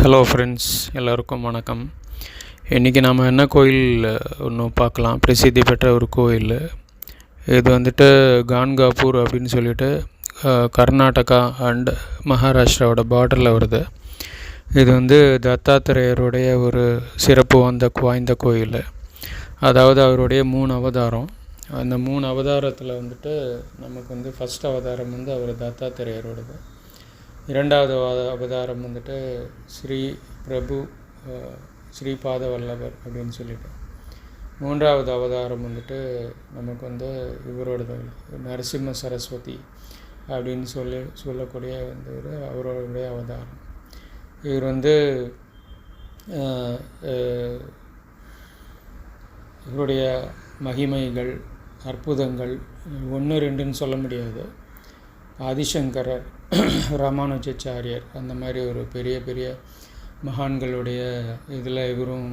Hello friends, எல்லோருக்கும் வணக்கம். இன்றைக்கி நாம் என்ன கோயில் ஒன்று பார்க்கலாம். பிரசித்தி பெற்ற ஒரு கோயில். இது வந்துட்டு கான்காப்பூர் அப்படின்னு சொல்லிட்டு கர்நாடகா அண்ட் மகாராஷ்டிராவோட பார்டரில் வருது. இது வந்து தத்தாத்திரேயருடைய ஒரு சிறப்பு வாய்ந்த கோயில். அதாவது அவருடைய 3 அவதாரம். அந்த 3 அவதாரத்தில் வந்துட்டு நமக்கு வந்து ஃபஸ்ட் அவதாரம் வந்து அவர் தத்தாத்திரேயரோடது. 2வது அவதாரம் வந்துட்டு ஸ்ரீ பிரபு ஸ்ரீபாத வல்லவர் அப்படின்னு சொல்லிட்டு. 3வது அவதாரம் வந்துட்டு நமக்கு வந்து இவரோடது நரசிம்ம சரஸ்வதி அப்படின்னு சொல்லக்கூடிய வந்து ஒரு அவருடைய அவதாரம். இவர் வந்து இவருடைய மகிமைகள், அற்புதங்கள் 1-2ன்னு சொல்ல முடியாது. ஆதிசங்கரர், ராமானுஜாச்சாரியர், அந்த மாதிரி ஒரு பெரிய மகான்களுடைய இதில் இவரும்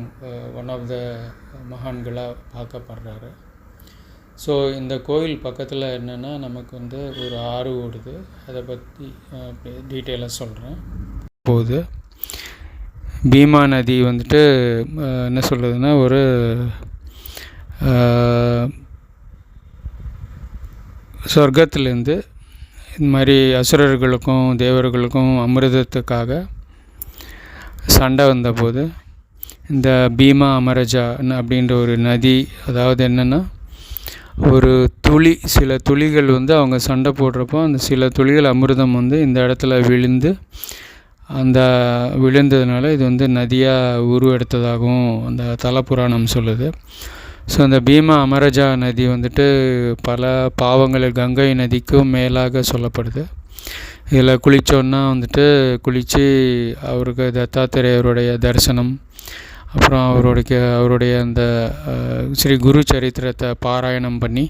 ஒன் ஆஃப் த மகான்களாக பார்க்கப்படுறாரு. ஸோ இந்த கோயில் பக்கத்தில் என்னென்னா நமக்கு வந்து ஒரு ஆறு ஓடுது. அதை பற்றி டீட்டெயிலாக சொல்கிறேன். போகுது பீமா நதி வந்துட்டு என்ன சொல்கிறதுனா ஒரு சொர்க்கத்திலேருந்து இந்த மாதிரி அசுரர்களுக்கும் தேவர்களுக்கும் அமிர்தத்துக்காக சண்டை வந்தபோது இந்த பீமா அமரஜா அப்படின்ற ஒரு நதி, அதாவது என்னென்னா ஒரு சில துளிகள் வந்து அவங்க சண்டை போடுறப்போ அந்த சில துளிகள் அமிர்தம் வந்து இந்த இடத்துல விழுந்ததுனால இது வந்து நதியாக உருவெடுத்ததாகவும் அந்த தலப்புராணம் சொல்லுது. ஸோ அந்த பீமா அமரஜா நதி வந்துட்டு பல பாவங்கள் கங்கை நதிக்கும் மேலாக சொல்லப்படுது. இதில் குளித்தோன்னா வந்துட்டு குளித்து அவருக்கு தத்தாத்திரேயருடைய தரிசனம், அப்புறம் அவருடைய அந்த ஸ்ரீ குரு சரித்திரத்தை பாராயணம் பண்ணி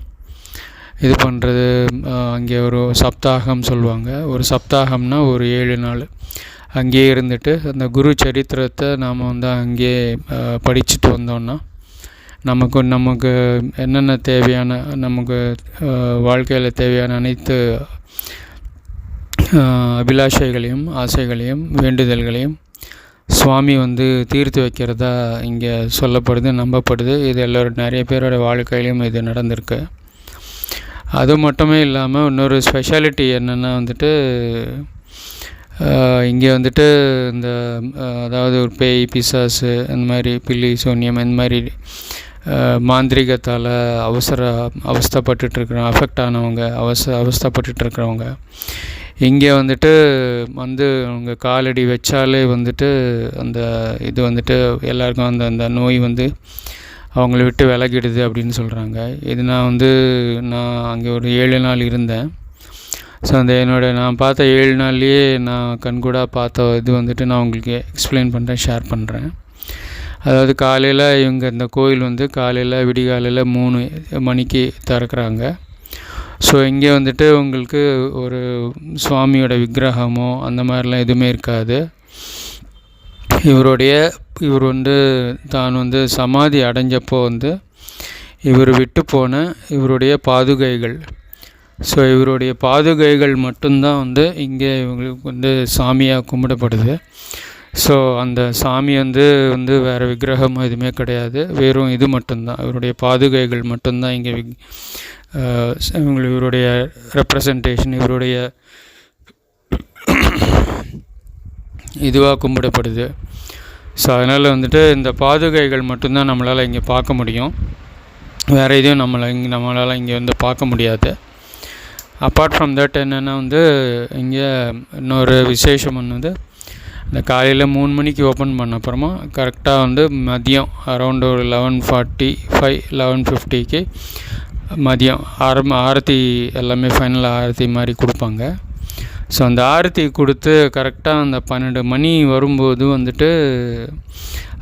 இது பண்ணுறது. அங்கே ஒரு சப்தாகம் சொல்லுவாங்க. ஒரு சப்தாகம்னா ஒரு 7 நாள் அங்கேயே இருந்துட்டு அந்த குரு சரித்திரத்தை நாம் வந்து அங்கேயே படிச்சுட்டு வந்தோன்னா நமக்கு என்னென்ன தேவையான, நமக்கு வாழ்க்கையில் தேவையான அனைத்து அபிலாஷைகளையும் ஆசைகளையும் வேண்டுதல்களையும் சுவாமி வந்து தீர்த்து வைக்கிறதா இங்கே சொல்லப்படுது, நம்பப்படுது. இது நிறைய பேரோட வாழ்க்கையிலையும் இது நடந்திருக்கு. அது மட்டுமே இல்லாமல் இன்னொரு ஸ்பெஷாலிட்டி என்னென்னா வந்துட்டு இங்கே வந்துட்டு இந்த அதாவது ஒரு பேய், பிசாசு, இந்த மாதிரி பில்லி சூன்யம், இந்த மாதிரி மாந்திரிகத்தால் அவஸ்தைப்பட்டுருக்குறவங்க, அஃபெக்ட் ஆனவங்க, அவஸ்தைப்பட்டுருக்கிறவங்க இங்கே வந்துட்டு அவங்க காலடி வச்சாலே வந்துட்டு அந்த இது வந்துட்டு எல்லாருக்கும் அந்த நோய் வந்து அவங்கள விட்டு விலகிடுது அப்படின்னு சொல்கிறாங்க. இது நான் அங்கே ஒரு 7 நாள் இருந்தேன். ஸோ நான் பார்த்த 7 நாள்லேயே நான் கண்கூடாக பார்த்த இது வந்துட்டு நான் உங்களுக்கு எக்ஸ்பிளைன் பண்ணுறேன், ஷேர் பண்ணுறேன். அதாவது காலையில் இந்த கோயில் வந்து விடிகாலையில் 3 மணிக்கு திறக்கிறாங்க. ஸோ இங்கே வந்துட்டு உங்களுக்கு ஒரு சுவாமியோட விக்கிரகமோ அந்த மாதிரிலாம் எதுவுமே இருக்காது. இவர் வந்து தான் வந்து சமாதி அடைஞ்சப்போ வந்து இவர் விட்டு போன இவருடைய பாதுகைகள், ஸோ இவருடைய பாதுகைகள் மட்டும்தான் வந்து இங்கே இவங்களுக்கு வந்து சாமியாக கும்பிடப்படுது. ஸோ அந்த சாமி வந்து வேறு விக்கிரகம் எதுவுமே கிடையாது, வெறும் இது மட்டும்தான், இவருடைய பாதுகைகள் மட்டும்தான் இங்கே இவருடைய ரெப்ரசன்டேஷன், இவருடைய இதுவாக கும்பிடப்படுது. ஸோ அதனால் வந்துட்டு இந்த பாதுகைகள் மட்டும்தான் நம்மளால் இங்கே பார்க்க முடியும். வேறு எதையும் நம்மளால் இங்கே வந்து பார்க்க முடியாது. அப்பார்ட் ஃப்ரம் தட் என்னென்னா இங்கே இன்னொரு விசேஷம் வந்து இந்த காலையில் 3 மணிக்கு ஓப்பன் பண்ண அப்புறமா கரெக்டாக மதியம் அரௌண்ட் ஒரு 11:45 11:50க்கு மதியம் ஆரத்தி எல்லாமே ஃபைனல் ஆரத்தி மாதிரி கொடுப்பாங்க. ஸோ அந்த ஆரத்தி கொடுத்து கரெக்டாக அந்த 12 மணி வரும்போது வந்துட்டு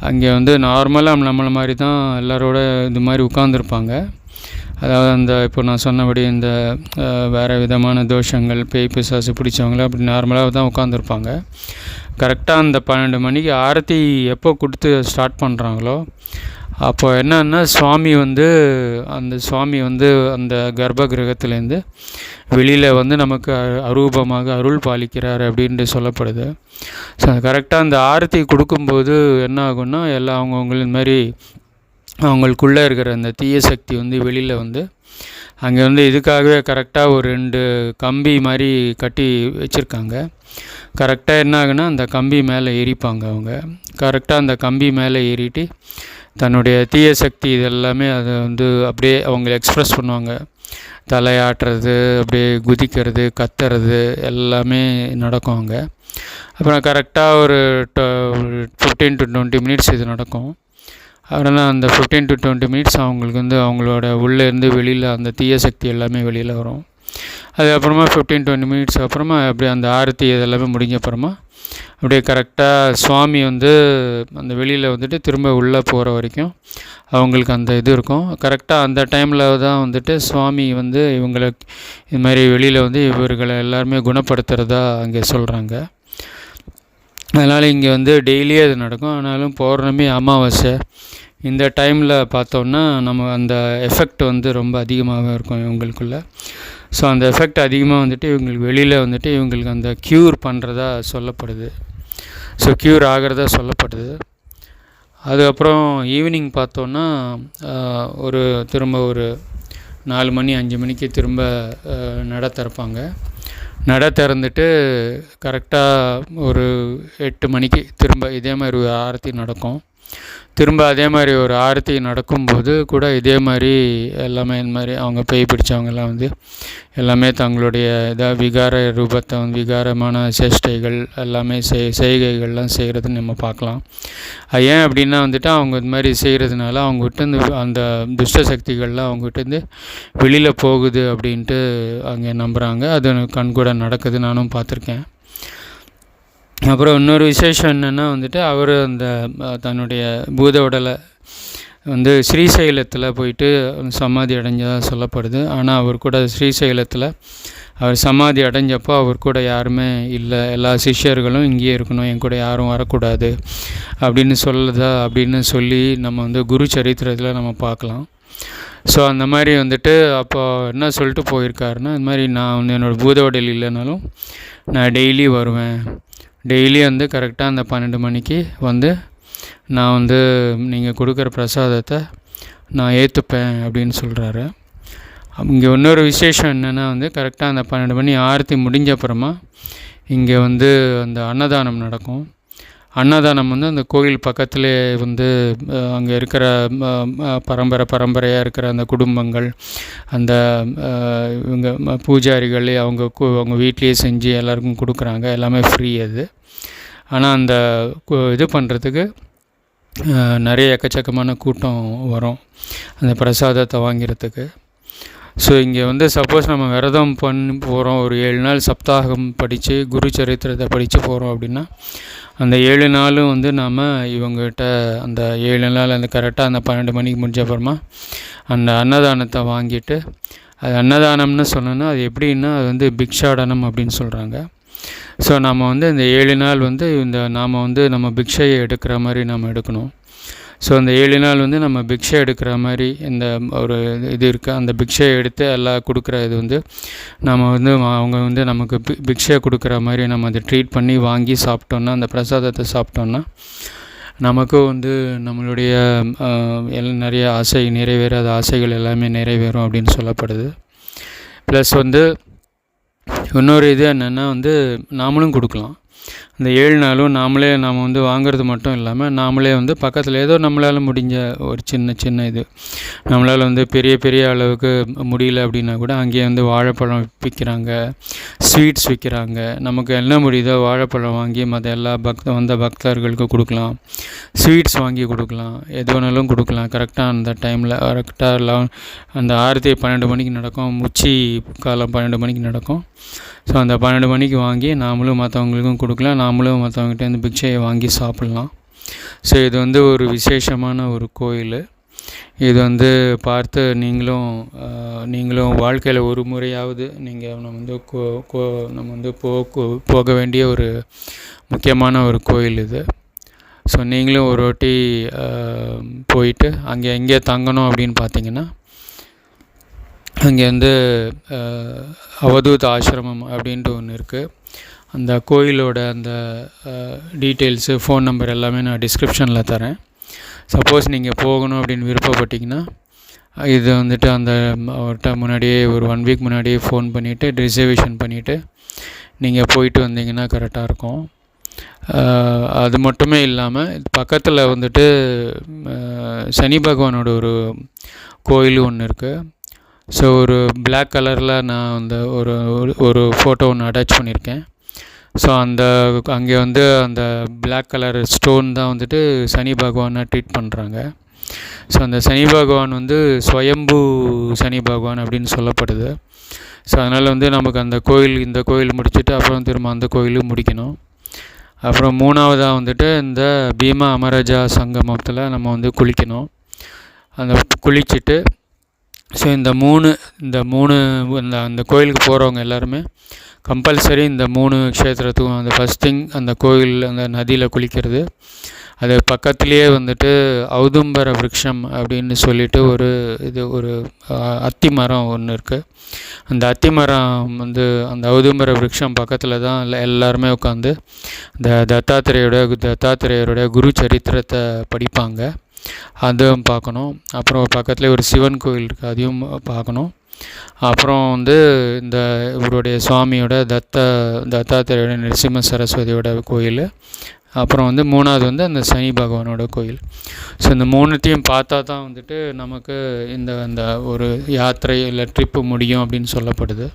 அங்கே நார்மலாக நம்மளை மாதிரி தான் எல்லாரோட இது மாதிரி உட்காந்துருப்பாங்க. அதாவது இப்போ நான் சொன்னபடி இந்த வேறு விதமான தோஷங்கள், பேய் பிசாசு பிடிச்சவங்கள அப்படி நார்மலாக தான் உட்காந்துருப்பாங்க. கரெக்டாக அந்த 12 மணிக்கு ஆரத்தி எப்போ கொடுத்து ஸ்டார்ட் பண்ணுறாங்களோ அப்போ என்னன்னா அந்த சுவாமி வந்து அந்த கர்ப்ப கிரகத்துலேருந்து வெளியில் வந்து நமக்கு அரூபமாக அருள் பாலிக்கிறார் அப்படின்ட்டு சொல்லப்படுது. ஸோ கரெக்டாக அந்த ஆரத்தி கொடுக்கும்போது என்ன ஆகும்னா எல்லாம் அவங்கவுங்களின் மாதிரி அவங்களுக்குள்ளே இருக்கிற அந்த தீய சக்தி வந்து வெளியில் வந்து அங்கே வந்து இதுக்காகவே கரெக்டாக ஒரு 2 கம்பி மாதிரி கட்டி வச்சுருக்காங்க. கரெக்டாக என்ன ஆகுன்னா அந்த கம்பி மேலே ஏறிப்பாங்க. அவங்க கரெக்டாக அந்த கம்பி மேலே ஏறிட்டு தன்னுடைய தீய சக்தி இதெல்லாமே அதை வந்து அப்படியே அவங்க எக்ஸ்ப்ரெஸ் பண்ணுவாங்க. தலையாட்டுறது, அப்படியே குதிக்கிறது, கத்துறது எல்லாமே நடக்கும் அங்கே. அப்புறம் கரெக்டாக ஒரு 15 to 20 மினிட்ஸ் இது நடக்கும். அதனால் அந்த 15 to 20 மினிட்ஸ் அவங்களுக்கு வந்து அவங்களோட உள்ளேருந்து வெளியில் அந்த தீய சக்தி எல்லாமே வெளியில் வரும். அதுக்கப்புறமா 15-20 மினிட்ஸ் அப்புறமா அப்படியே அந்த ஆரத்தி இதெல்லாமே முடிஞ்ச அப்புறமா அப்படியே கரெக்டாக சுவாமி வந்து அந்த வெளியில் வந்துட்டு திரும்ப உள்ளே போகிற வரைக்கும் அவங்களுக்கு அந்த இது இருக்கும். கரெக்டாக அந்த டைமில் தான் வந்துட்டு சுவாமி வந்து இவங்களை இது மாதிரி வெளியில் வந்து இவர்களை எல்லாருமே குணப்படுத்துகிறதா அங்கே சொல்கிறாங்க. அதனால் இங்கே வந்து டெய்லியே அது நடக்கும். ஆனாலும் பௌர்ணமி, அமாவாசை இந்த டைமில் பார்த்தோன்னா நம்ம அந்த எஃபெக்ட் வந்து ரொம்ப அதிகமாகவே இருக்கும் இவங்களுக்குள்ள. ஸோ அந்த எஃபெக்ட் அதிகமாக வந்துட்டு இவங்களுக்கு வெளியில் வந்துட்டு இவங்களுக்கு அந்த க்யூர் பண்ணுறதா சொல்லப்படுது. ஸோ க்யூர் ஆகிறதா சொல்லப்படுது. அதுக்கப்புறம் ஈவினிங் பார்த்தோன்னா திரும்ப ஒரு 4 மணி 5 மணிக்கு திரும்ப நட திறப்பாங்க. நட திறந்துட்டு கரெக்டாக ஒரு 8 மணிக்கு திரும்ப இதே மாதிரி ஒரு ஆரத்தி நடக்கும். திரும்ப அதே மாதிரி ஒரு ஆரத்தி நடக்கும்போது கூட இதே மாதிரி எல்லாமே இந்த மாதிரி அவங்க பேய் பிடிச்சவங்கெல்லாம் வந்து எல்லாமே தங்களுடைய விகார ரூபத்தை விகாரமான சேஷ்டைகள் எல்லாமே செய்கைகள்லாம் செய்கிறது நம்ம பார்க்கலாம். அது ஏன் அப்படின்னா வந்துட்டு அவங்க இது மாதிரி செய்கிறதுனால அவங்ககிட்ட அந்த துஷ்ட சக்திகள்லாம் அவங்ககிட்டேருந்து வெளியில் போகுது அப்படின்ட்டு அங்கே நம்புகிறாங்க. அது கண்கூட நடக்குது, நானும் பார்த்துருக்கேன். அப்புறம் இன்னொரு விசேஷம் என்னென்னா வந்துட்டு அவர் அந்த தன்னுடைய பூத உடலை வந்து ஸ்ரீசைலத்தில் போயிட்டு சமாதி அடைஞ்சதாக சொல்லப்படுது. ஆனால் அவர் கூட ஸ்ரீசைலத்தில் அவர் சமாதி அடைஞ்சப்போ அவர் கூட யாருமே இல்லை, எல்லா சிஷ்யர்களும் இங்கேயே இருக்கணும், என் கூட யாரும் வரக்கூடாது அப்படின்னு சொல்லி நம்ம வந்து குரு சரித்திரத்தில் நம்ம பார்க்கலாம். ஸோ அந்த மாதிரி வந்துட்டு அப்போ என்ன சொல்லிட்டு போயிருக்காருன்னா, இந்த மாதிரி நான் வந்து என்னோடய பூத உடல் இல்லைனாலும் நான் டெய்லி வருவேன், டெய்லி வந்து கரெக்டாக அந்த 12 மணிக்கு வந்து நான் வந்து நீங்கள் கொடுக்குற பிரசாதத்தை நான் ஏற்றுப்பேன் அப்படின்னு சொல்கிறாரு. இங்கே இன்னொரு விசேஷம் என்னென்னா வந்து கரெக்டாக அந்த 12 மணி ஆரத்தி முடிஞ்ச அப்புறமா இங்கே வந்து அந்த அன்னதானம் நடக்கும். அன்னதானம் வந்து அந்த கோயில் பக்கத்திலே வந்து அங்கே இருக்கிற பரம்பரையாக இருக்கிற அந்த குடும்பங்கள், அந்த இவங்க பூஜாரிகள் அவங்க வீட்லேயே செஞ்சு எல்லாருக்கும் கொடுக்குறாங்க. எல்லாமே ஃப்ரீ அது. ஆனால் அந்த இது பண்ணுறதுக்கு நிறைய எக்கச்சக்கமான கூட்டம் வரும் அந்த பிரசாதத்தை வாங்கிறதுக்கு. ஸோ இங்கே வந்து சப்போஸ் நம்ம விரதம் பண்ணி போகிறோம், ஒரு 7 நாள் சப்தாகம் படித்து குரு சரித்திரத்தை படித்து போகிறோம் அப்படின்னா அந்த 7 நாளும் வந்து நாம் இவங்ககிட்ட அந்த 7 நாள் அந்த கரெக்டாக அந்த 12 மணிக்கு முடிஞ்ச அப்புறமா அந்த அன்னதானத்தை வாங்கிட்டு, அது அன்னதானம்னு சொன்னோன்னா அது எப்படின்னா அது வந்து பிக்ஷாடனம் அப்படின்னு சொல்கிறாங்க. ஸோ நம்ம வந்து இந்த 7 நாள் வந்து நாம் வந்து நம்ம பிக்ஷையை எடுக்கிற மாதிரி நம்ம எடுக்கணும். ஸோ அந்த 7 நாள் வந்து நம்ம பிக்ஷை எடுக்கிற மாதிரி இந்த ஒரு இது இருக்குது. அந்த பிக்ஷையை எடுத்து எல்லாம் கொடுக்குற இது வந்து நம்ம வந்து அவங்க வந்து நமக்கு பிக்ஷை கொடுக்குற மாதிரி நம்ம அதை ட்ரீட் பண்ணி வாங்கி சாப்பிட்டோன்னா, அந்த பிரசாதத்தை சாப்பிட்டோன்னா நமக்கும் வந்து நம்மளுடைய நிறைய நிறைவேறாத ஆசைகள் எல்லாமே நிறைவேறும் அப்படின்னு சொல்லப்படுது. ப்ளஸ் வந்து இன்னொரு இது என்னென்னா வந்து நாமளும் கொடுக்கலாம். இந்த 7 நாளும் நாம் வந்து வாங்கிறது மட்டும் இல்லாமல் நாமளே வந்து பக்கத்தில் ஏதோ நம்மளால் முடிஞ்ச ஒரு சின்ன இது நம்மளால் வந்து பெரிய அளவுக்கு முடியல அப்படின்னா கூட அங்கேயே வந்து வாழைப்பழம் விற்கிறாங்க, ஸ்வீட்ஸ் விற்கிறாங்க. நமக்கு என்ன முடியுதோ வாழைப்பழம் வாங்கி மற்ற எல்லா பக்தர்களுக்கு கொடுக்கலாம், ஸ்வீட்ஸ் வாங்கி கொடுக்கலாம், எது வேணாலும் கொடுக்கலாம். கரெக்டாக அந்த டைமில் கரெக்டாக அந்த ஆரத்தி 12 மணிக்கு நடக்கும், உச்சி காலம் 12 மணிக்கு நடக்கும். ஸோ அந்த 12 மணிக்கு வாங்கி நாமளும் மற்றவங்களுக்கும் கொடுக்கலாம், நாமளும் மற்றவங்ககிட்ட இந்த பிக்ஷையை வாங்கி சாப்பிட்லாம். ஸோ இது வந்து ஒரு விசேஷமான ஒரு கோயில். இது வந்து பார்த்து நீங்களும் வாழ்க்கையில் ஒரு முறையாவது நம்ம வந்து போக வேண்டிய ஒரு முக்கியமான ஒரு கோயில் இது. ஸோ நீங்களும் ஒரு வாட்டி போயிட்டு அங்கே எங்கே தங்கணும் அப்படின்னு பார்த்தீங்கன்னா, அங்கே வந்து அவதூத் ஆசிரமம் அப்படின்ட்டு ஒன்று இருக்குது. அந்த கோயிலோட அந்த டீட்டெயில்ஸு, ஃபோன் நம்பர் எல்லாமே நான் டிஸ்கிரிப்ஷனில் தரேன். சப்போஸ் நீங்கள் போகணும் அப்படின்னு விருப்பப்பட்டிங்கன்னா, இது வந்துட்டு அந்த அவர்கிட்ட முன்னாடியே ஒரு 1 வீக் முன்னாடியே ஃபோன் பண்ணிவிட்டு ரிசர்வேஷன் பண்ணிவிட்டு நீங்கள் போயிட்டு வந்தீங்கன்னா கரெக்டாக இருக்கும். அது மட்டுமே இல்லாமல் பக்கத்தில் வந்துட்டு சனி பகவானோட ஒரு கோயில் ஒன்று இருக்குது. ஸோ ஒரு பிளாக் கலரில் நான் அந்த ஒரு ஃபோட்டோ ஒன்று அட்டாச் பண்ணியிருக்கேன். ஸோ அங்கே வந்து அந்த பிளாக் கலர் ஸ்டோன் தான் வந்துட்டு சனி பகவானை ட்ரீட் பண்ணுறாங்க. ஸோ அந்த சனி பகவான் வந்து ஸ்வயம்பு சனி பகவான் அப்படின்னு சொல்லப்படுது. ஸோ அதனால் வந்து நமக்கு இந்த கோயில் முடிச்சுட்டு அப்புறம் திரும்ப அந்த கோயிலும் முடிக்கணும். அப்புறம் 3வதாக வந்துட்டு இந்த பீமா அமரஜா சங்கமத்தில் நம்ம வந்து குளிக்கணும். குளிச்சுட்டு ஸோ இந்த கோயிலுக்கு போகிறவங்க எல்லாருமே கம்பல்சரி இந்த 3 க்ஷேத்திரத்துக்கும் அந்த ஃபஸ்ட் திங் அந்த கோயில் அந்த நதியில் குளிக்கிறது. அது பக்கத்துலேயே வந்துட்டு ஔதும்பர விருட்சம் அப்படின்னு சொல்லிட்டு ஒரு அத்தி மரம் ஒன்று இருக்குது. அந்த அத்தி மரம் வந்து அந்த ஔதும்பர விருட்சம் பக்கத்தில் தான் எல்லாருமே உட்காந்து இந்த தத்தாத்திரேயரோட குரு சரித்திரத்தை படிப்பாங்க. அதுவும் பார்க்கணும். அப்புறம் பக்கத்துலேயே ஒரு சிவன் கோயில் இருக்குது, அதையும் பார்க்கணும். அப்புறம் வந்து இந்த இவருடைய சுவாமியோட தத்தாத்திரேயோட நரசிம்ம சரஸ்வதியோட கோயில். அப்புறம் வந்து 3வது வந்து அந்த சனி பகவானோட கோயில். ஸோ இந்த 3த்தையும் பார்த்தா தான் வந்துட்டு நமக்கு அந்த ஒரு யாத்திரை இல்லை ட்ரிப்பு முடியும் அப்படின்னு சொல்லப்படுது.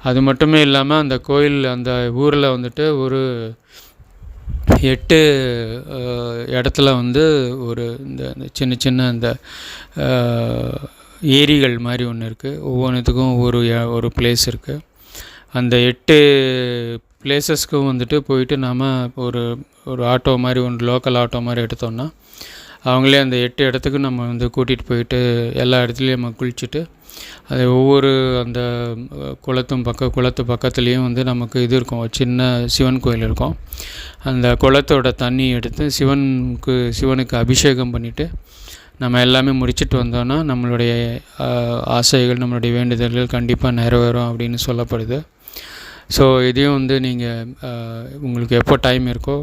அது மட்டுமே இல்லாமல் அந்த கோயில் அந்த ஊரில் வந்துட்டு ஒரு 8 இடத்துல வந்து இந்த சின்ன சின்ன இந்த ஏரிகள் மாதிரி ஒன்று இருக்குது. ஒவ்வொன்றுத்துக்கும் ஒரு பிளேஸ் இருக்குது. அந்த 8 பிளேசஸ்க்கும் வந்துட்டு போயிட்டு நாம் ஒரு ஆட்டோ மாதிரி லோக்கல் ஆட்டோ மாதிரி எடுத்தோம்னா அவங்களே அந்த 8 இடத்துக்கு நம்ம வந்து கூட்டிகிட்டு போயிட்டு எல்லா இடத்துலையும் நம்ம குளிச்சுட்டு அது ஒவ்வொரு அந்த குளத்து பக்கத்துலேயும் வந்து நமக்கு இது இருக்கும், சின்ன சிவன் கோயில் இருக்கும். அந்த குளத்தோட தண்ணி எடுத்து சிவனுக்கு அபிஷேகம் பண்ணிவிட்டு நம்ம எல்லாமே முடிச்சுட்டு வந்தோன்னா நம்மளுடைய ஆசைகள், நம்மளுடைய வேண்டுதல்கள் கண்டிப்பாக நிறைவேறும் அப்படின்னு சொல்லப்படுது. ஸோ இதையும் வந்து நீங்கள் உங்களுக்கு எப்போ டைம் இருக்கோ,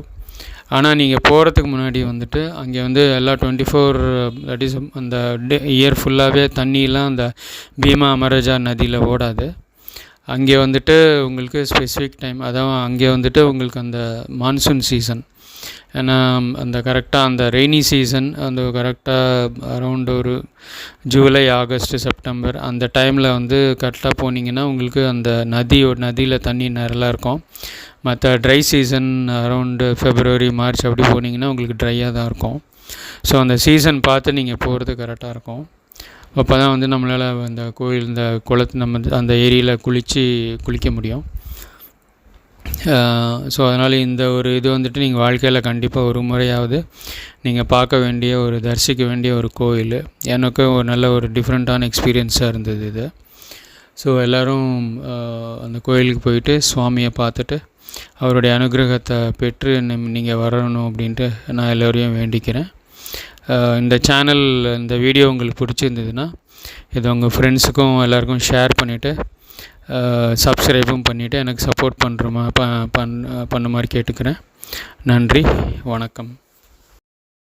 ஆனால் நீங்கள் போகிறதுக்கு முன்னாடி வந்துட்டு அங்கே வந்து எல்லா 24 தட் இஸ் அந்த இயர் ஃபுல்லாகவே தண்ணியெலாம் அந்த பீமா அமரஜா நதியில் ஓடாது. அங்கே வந்துட்டு உங்களுக்கு ஸ்பெசிஃபிக் டைம், அதான் அங்கே வந்துட்டு உங்களுக்கு அந்த மான்சூன் சீசன், ஏன்னா அந்த கரெக்டாக அந்த ரெய்னி சீசன் அந்த கரெக்டாக அரௌண்ட் ஒரு ஜூலை, ஆகஸ்ட், செப்டம்பர் அந்த டைமில் வந்து கரெக்டாக போனீங்கன்னா உங்களுக்கு அந்த நதியில் தண்ணி நிறையா இருக்கும். மற்ற try season around February, March அப்படி போனீங்கன்னா உங்களுக்கு ட்ரையாக தான் இருக்கும். ஸோ அந்த சீசன் பார்த்து நீங்கள் போகிறது கரெக்டாக இருக்கும். அப்போ தான் வந்து நம்மளால் அந்த கோயில் இந்த குளத்து நம்ம அந்த ஏரியில் குளிக்க முடியும். ஸோ அதனால் இந்த ஒரு இது வந்துட்டு நீங்கள் வாழ்க்கையில் கண்டிப்பாக ஒரு முறையாவது நீங்கள் பார்க்க வேண்டிய தரிசிக்க வேண்டிய ஒரு கோயில். எனக்கு ஒரு நல்ல ஒரு டிஃப்ரெண்ட்டான எக்ஸ்பீரியன்ஸாக இருந்தது இது. ஸோ எல்லோரும் அந்த கோயிலுக்கு போயிட்டு சுவாமியை பார்த்துட்டு அவருடைய அனுகிரகத்தை பெற்று நீங்கள் வரணும் அப்படின்ட்டு நான் எல்லோரையும் வேண்டிக்கிறேன். இந்த சேனல் இந்த வீடியோ உங்களுக்கு பிடிச்சிருந்ததுன்னா இது உங்கள் ஃப்ரெண்ட்ஸுக்கும் எல்லாேருக்கும் ஷேர் பண்ணிவிட்டு சப்ஸ்கிரைபும் பண்ணிவிட்டு எனக்கு சப்போர்ட் பண்ணுற மாதிரி கேட்டுக்கிறேன். நன்றி, வணக்கம்.